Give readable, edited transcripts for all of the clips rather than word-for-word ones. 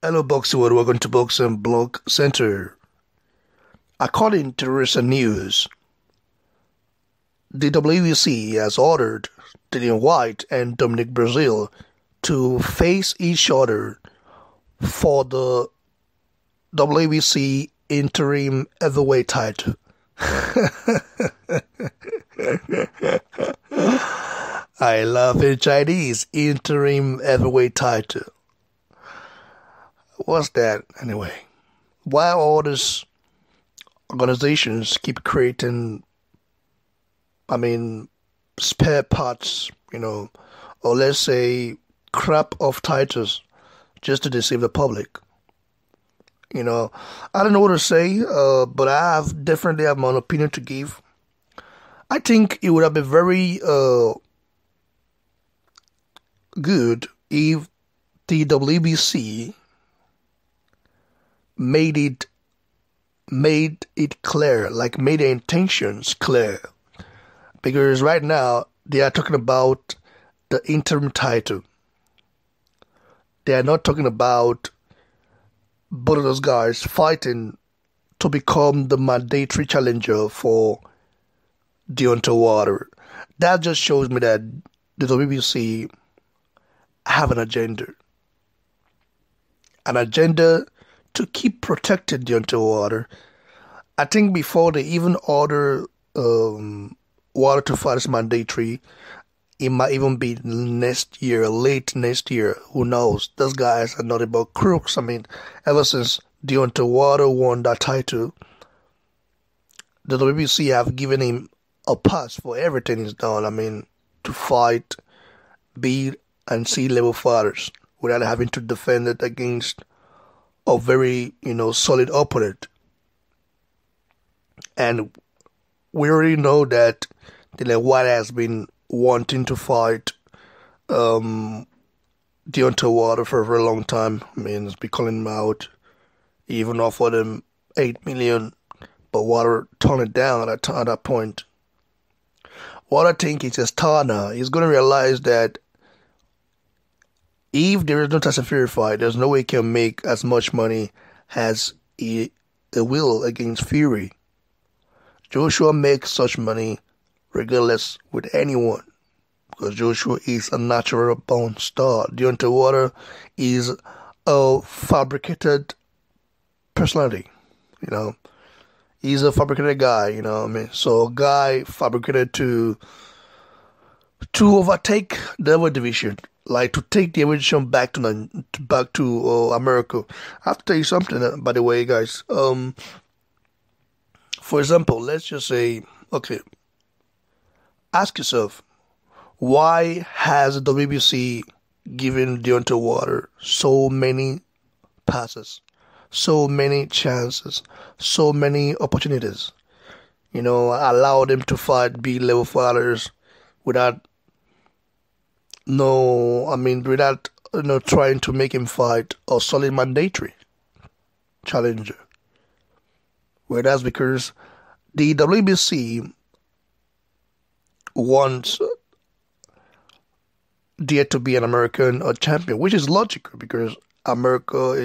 Hello, Boxing World. Welcome to Boxing Blog Center. According to recent news, the WBC has ordered Dillian Whyte and Dominic Breazeale to face each other for the WBC Interim heavyweight title. I love in Chinese, Interim heavyweight title. What's that anyway? Why all these organizations keep creating, spare parts, or let's say crap of titles just to deceive the public? I don't know what to say, but I definitely have my own opinion to give. I think it would have been very good if the WBC made it clear, like made the intentions clear, because right now they are talking about the interim title. They are not talking about both of those guys fighting to become the mandatory challenger for Deontay Wilder. That just shows me that the WBC have an agenda to keep protecting Deontay Wilder. I think before they even order Wilder to fight as mandatory, it might even be next year, late next year. Who knows? Those guys are not about crooks. Ever since Deontay Wilder won that title, the WBC have given him a pass for everything he's done. To fight B and C level fighters without having to defend it against a very, solid opponent. And we already know that Dillian Whyte has been wanting to fight Deontay Wilder for a very long time. He's been calling him out. He even offered him $8 million, but Wilder turned it down at that point. What I think is a star now. He's going to realize that if there is no Tyson Fury fight, there's no way he can make as much money as he will against Fury. Joshua makes such money regardless with anyone, because Joshua is a natural born star. Deontay Wilder is a fabricated personality. He's a fabricated guy. So a guy fabricated to overtake the other division. Like to take the division back to America. I have to tell you something, by the way, guys. For example, let's just say, okay, ask yourself, why has the WBC given Deontay Wilder so many passes, so many chances, so many opportunities? Allowed him to fight B-level fighters without trying to make him fight a solid mandatory challenger. Well, that's because the WBC wants there to be an American champion, which is logical because America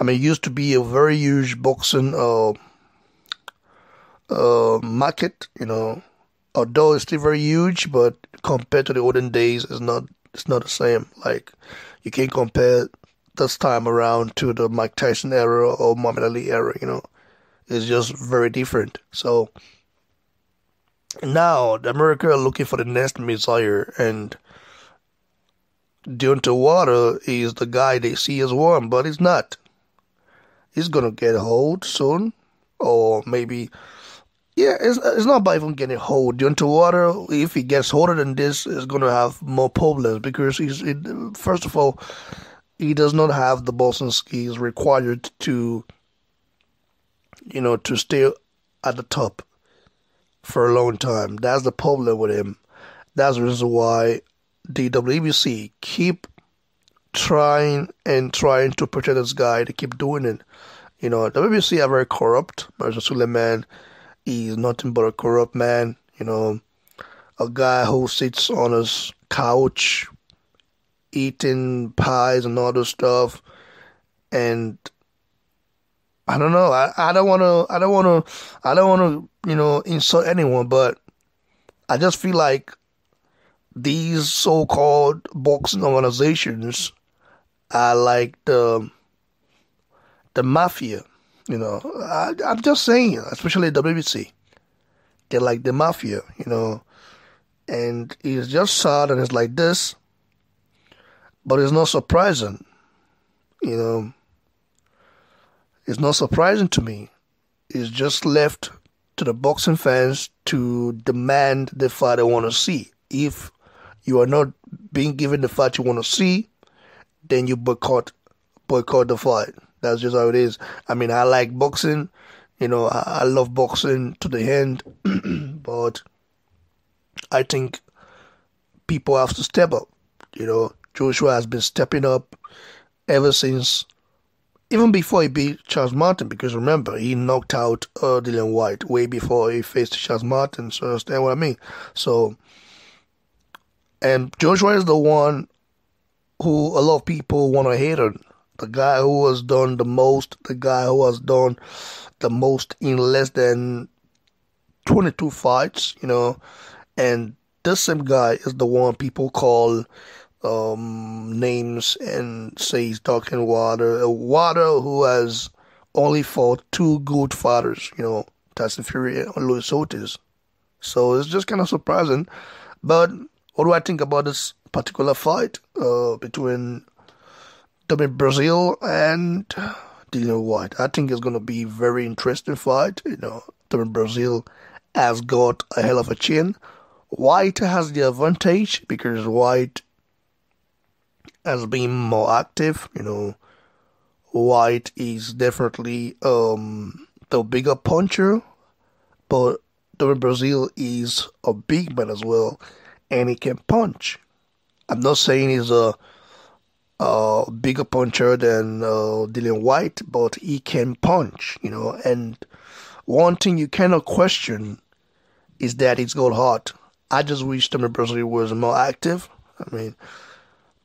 used to be a very huge boxing market, although it's still very huge, but compared to the olden days, it's not the same. Like, you can't compare this time around to the Mike Tyson era or Muhammad Ali era, It's just very different. So now the America are looking for the next Messiah, and Deontay Wilder is the guy they see as one, but he's not. He's gonna get a hold soon, or maybe. Yeah, it's not about even getting hold. Deontay Wilder, if he gets older than this, is going to have more problems because first of all, he does not have the boxing skills required to stay at the top for a long time. That's the problem with him. That's the reason why the WBC keep trying to protect this guy. They keep doing it. The WBC are very corrupt. Marcin Suleiman, he's nothing but a corrupt man, a guy who sits on his couch eating pies and all this stuff, And I don't know. I don't want to. I don't want to. Insult anyone, but I just feel like these so-called boxing organizations are like the mafia. I'm just saying, especially WBC, they're like the mafia. And it's just sad and it's like this, but it's not surprising. You know, it's not surprising to me. It's just left to the boxing fans to demand the fight they want to see. If you are not being given the fight you want to see, then you boycott the fight. That's just how it is. I mean, I like boxing. I love boxing to the end, but I think people have to step up. Joshua has been stepping up ever since, even before he beat Charles Martin, because remember, he knocked out Dillian Whyte way before he faced Charles Martin, so understand what I mean? So, and Joshua is the one who a lot of people want to hate on. The guy who has done the most, in less than 22 fights, and this same guy is the one people call names and say he's talking water. A Water who has only fought two good fighters, Tyson Fury and Luis Ortiz. So it's just kind of surprising. But what do I think about this particular fight between Dominic Breazeale and Dillian Whyte? I think it's going to be a very interesting fight. Dominic Breazeale has got a hell of a chin. Whyte has the advantage because Whyte has been more active. Whyte is definitely the bigger puncher, but Dominic Breazeale is a big man as well, and he can punch. I'm not saying he's a bigger puncher than Dillian Whyte, but he can punch, and one thing you cannot question is that he's got heart. I just wish Dominic Breazeale was more active.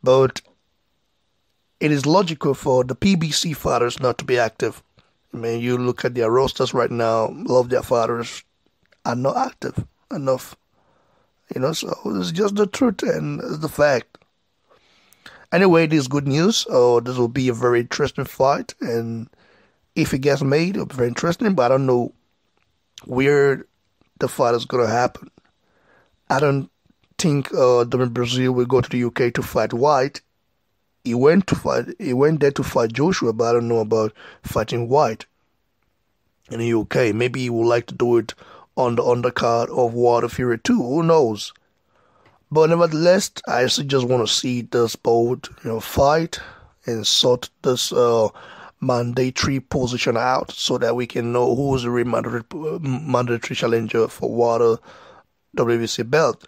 But it is logical for the PBC fighters not to be active. You look at their rosters right now, a lot of their fighters are not active enough. So it's just the truth and it's the fact. Anyway, this is good news. This will be a very interesting fight, and if it gets made, it'll be very interesting, but I don't know where the fight is going to happen. I don't think Dominic Breazeale will go to the UK to fight Whyte. He went there to fight Joshua, but I don't know about fighting Whyte in the UK. Maybe he would like to do it on the undercard of Wilder Fury 2. Who knows? But nevertheless, I just want to see this bout, fight and sort this mandatory position out so that we can know who is the mandatory challenger for Wilder WBC belt.